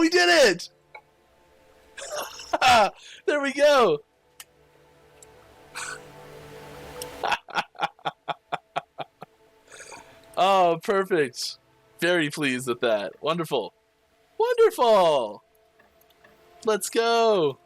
we did it! There we go. Oh, perfect. Very pleased with that. Wonderful. Wonderful. Let's go.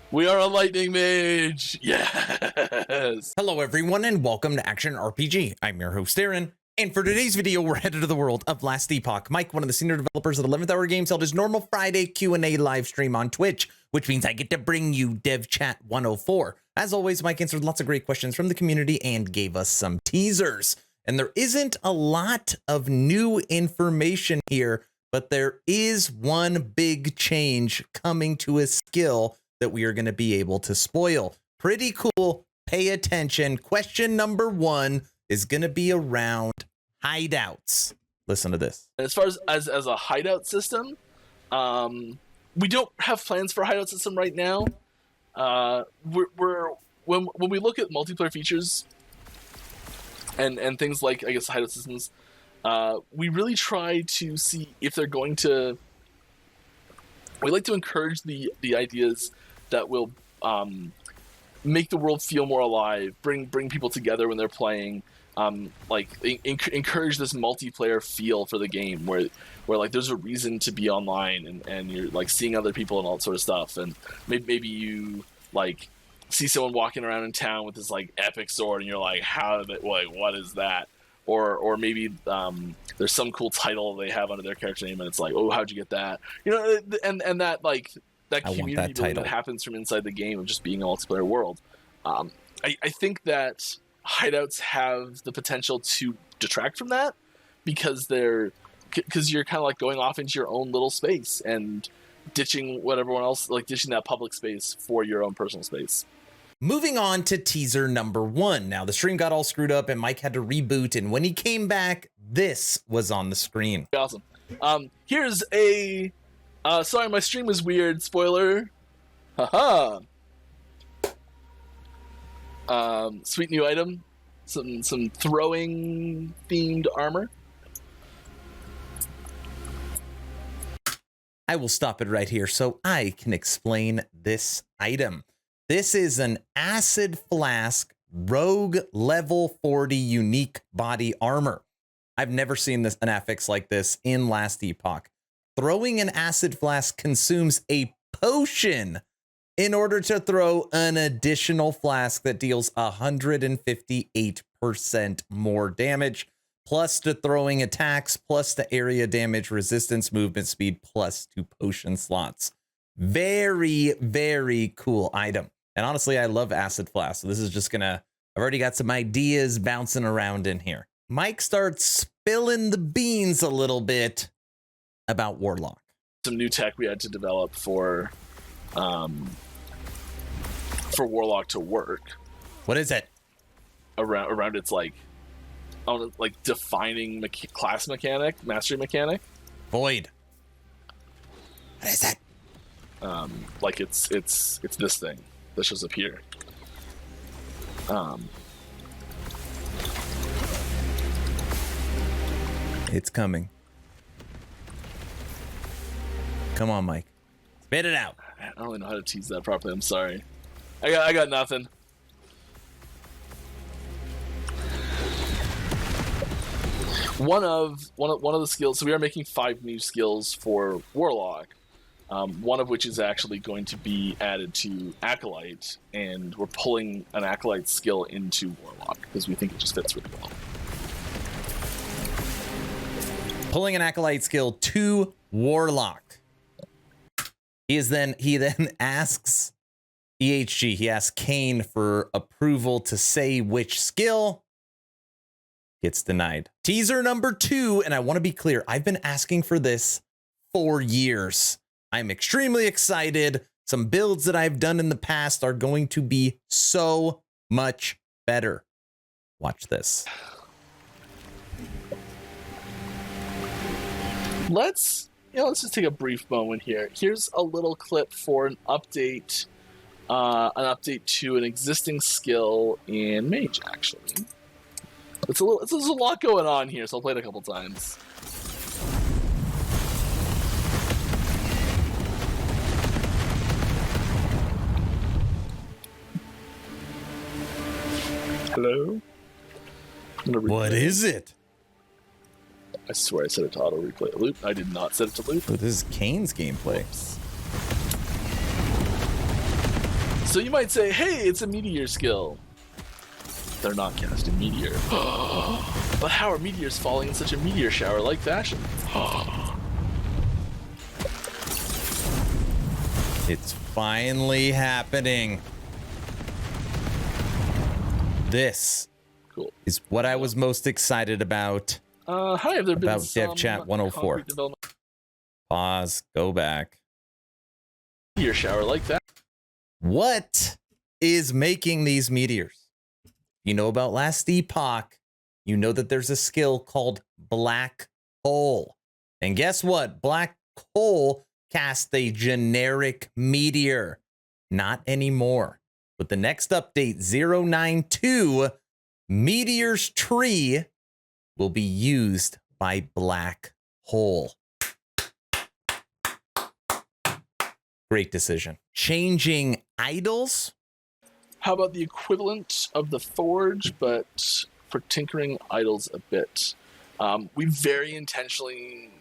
We are a lightning mage. Yes. Hello everyone and welcome to Action RPG. I'm your host Aaron, and for today's video we're headed to the world of Last Epoch. Mike, one of the senior developers of 11th Hour Games, held his normal Friday Q&A live stream on Twitch, which means I get to bring you Dev Chat 104. As always, Mike answered lots of great questions from the community and gave us some teasers. And there isn't a lot of new information here, but there is one big change coming to a skill that we are going to be able to spoil. Pretty cool. Pay attention. Question number 1 is going to be around hideouts. Listen to this. As far as a hideout system, we don't have plans for a hideout system right now. When we look at multiplayer features and things like, I guess, hideout systems, we really try to see if they're going to. We like to encourage the ideas that will make the world feel more alive, bring people together when they're playing, encourage this multiplayer feel for the game where like there's a reason to be online and you're like seeing other people and all that sort of stuff, and maybe you like see someone walking around in town with this like epic sword and you're like, what is that? Or maybe there's some cool title they have under their character name and it's like, oh, how'd you get that? You know, and that like that community building that happens from inside the game of just being a multiplayer world. I think that hideouts have the potential to detract from that because you're kind of like going off into your own little space and ditching what everyone else, like ditching that public space for your own personal space. Moving on to teaser number 1. Now the stream got all screwed up and Mike had to reboot, and when he came back, this was on the screen. Awesome. Here's a sorry, my stream was weird. Spoiler. Haha. Sweet new item. Some throwing themed armor. I will stop it right here so I can explain this item. This is an acid flask rogue level 40 unique body armor. I've never seen an affix like this in Last Epoch. Throwing an acid flask consumes a potion in order to throw an additional flask that deals 158% more damage, plus to throwing attacks, plus to area damage, resistance, movement speed, plus 2 potion slots. Very, very cool item. And honestly, I love acid flask. So this is just I've already got some ideas bouncing around in here. Mike starts spilling the beans a little bit about Warlock. Some new tech we had to develop for Warlock to work. What is it? Around its like defining class mechanic, mastery mechanic. Void. What is that? Like it's this thing that shows up here. It's coming. Come on, Mike. Spit it out. I don't really know how to tease that properly. I'm sorry. I got nothing. One of the skills. So we are making 5 new skills for Warlock. One of which is actually going to be added to Acolyte, and we're pulling an Acolyte skill into Warlock because we think it just fits really well. Pulling an Acolyte skill to Warlock. He then asks EHG, he asks Kane for approval to say which skill. Gets denied. Teaser number 2, and I want to be clear, I've been asking for this for years. I'm extremely excited. Some builds that I've done in the past are going to be so much better. Watch this. Let's just take a brief moment here. Here's a little clip for an update to an existing skill in Mage, actually. There's a lot going on here, so I'll play it a couple times. Hello? What is it? I swear I set it to auto replay loop. I did not set it to loop. Oh, this is Kane's gameplay. So you might say, hey, it's a Meteor skill. They're not casting Meteor. But how are meteors falling in such a meteor shower-like fashion? It's finally happening. This Cool. is what I was most excited about. Hi, have there been About some Dev Chat 104. concrete development Pause. Go back. meteor shower like that? What is making these meteors? You know about Last Epoch. You know that there's a skill called Black Hole. And guess what? Black Hole cast a generic meteor. Not anymore. With the next update, 092, Meteor's tree will be used by Black Hole. Great decision. Changing idols. How about the equivalent of the Forge, but for tinkering idols a bit? We very intentionally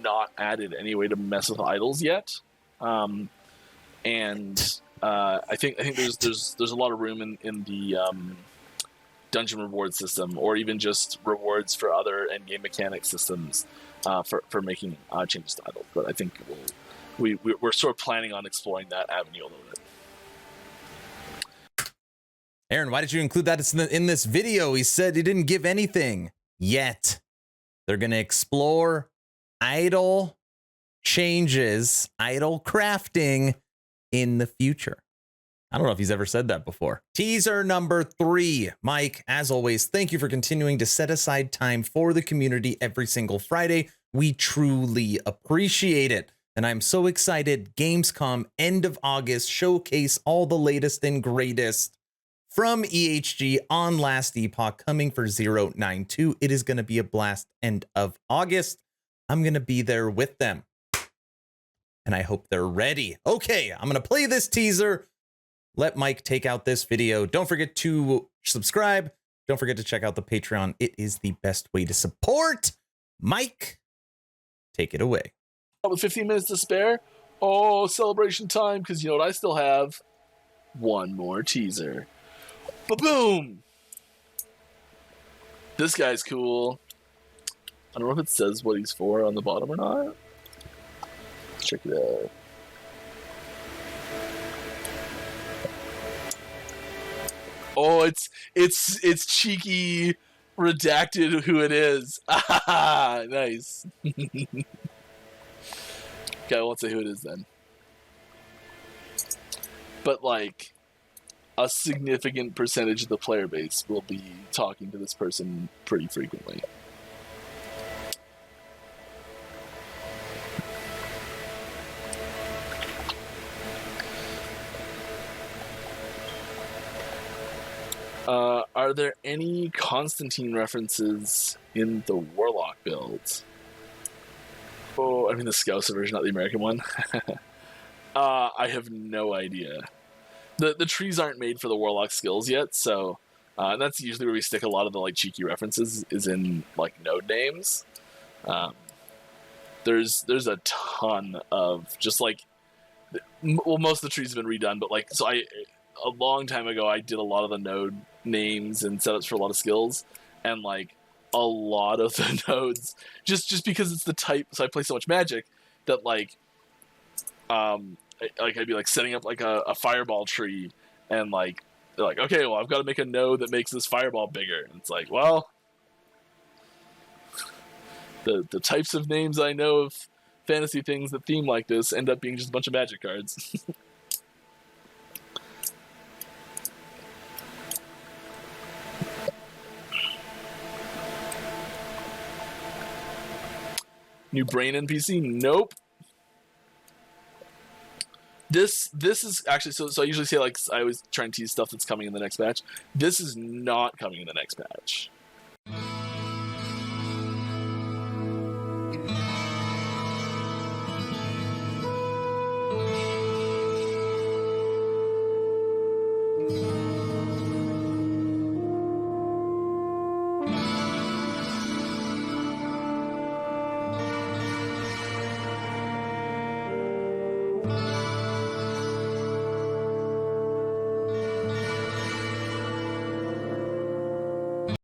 not added any way to mess with idols yet, and I think there's a lot of room in the dungeon reward system, or even just rewards for other endgame mechanic systems for making changes to idols. But I think we're sort of planning on exploring that avenue a little bit. Aaron, why did you include that in this video? He said he didn't give anything yet. They're going to explore idol changes, idol crafting in the future. I don't know if he's ever said that before. Teaser number 3. Mike, as always, thank you for continuing to set aside time for the community every single Friday. We truly appreciate it. And I'm so excited. Gamescom, end of August, showcase all the latest and greatest from EHG on Last Epoch, coming for 092. It is going to be a blast. End of August. I'm going to be there with them. And I hope they're ready. Okay, I'm going to play this teaser. Let Mike take out this video. Don't forget to subscribe. Don't forget to check out the Patreon. It is the best way to support. Mike, take it away. With 15 minutes to spare, oh, celebration time, because you know what I still have? One more teaser. Ba-boom! This guy's cool. I don't know if it says what he's for on the bottom or not. Let's check it out. Oh, it's cheeky redacted who it is. Ah, nice. Okay, I won't say who it is then. But like, a significant percentage of the player base will be talking to this person pretty frequently. Are there any Constantine references in the Warlock build? Oh, I mean the Scouser version, not the American one. I have no idea. The trees aren't made for the Warlock skills yet, so and that's usually where we stick a lot of the like cheeky references, is in like node names. There's a ton of just like, well, most of the trees have been redone, but like, so a long time ago I did a lot of the node names and setups for a lot of skills, and like a lot of the nodes, just because it's the type, so I play so much Magic that like I'd be like setting up like a fireball tree, and like they're like, okay, well I've got to make a node that makes this fireball bigger, and it's like, well, the types of names I know of fantasy things that theme like this end up being just a bunch of Magic cards. New brain NPC? Nope. This is actually, so I usually say, like, I always try and tease stuff that's coming in the next patch. This is not coming in the next patch.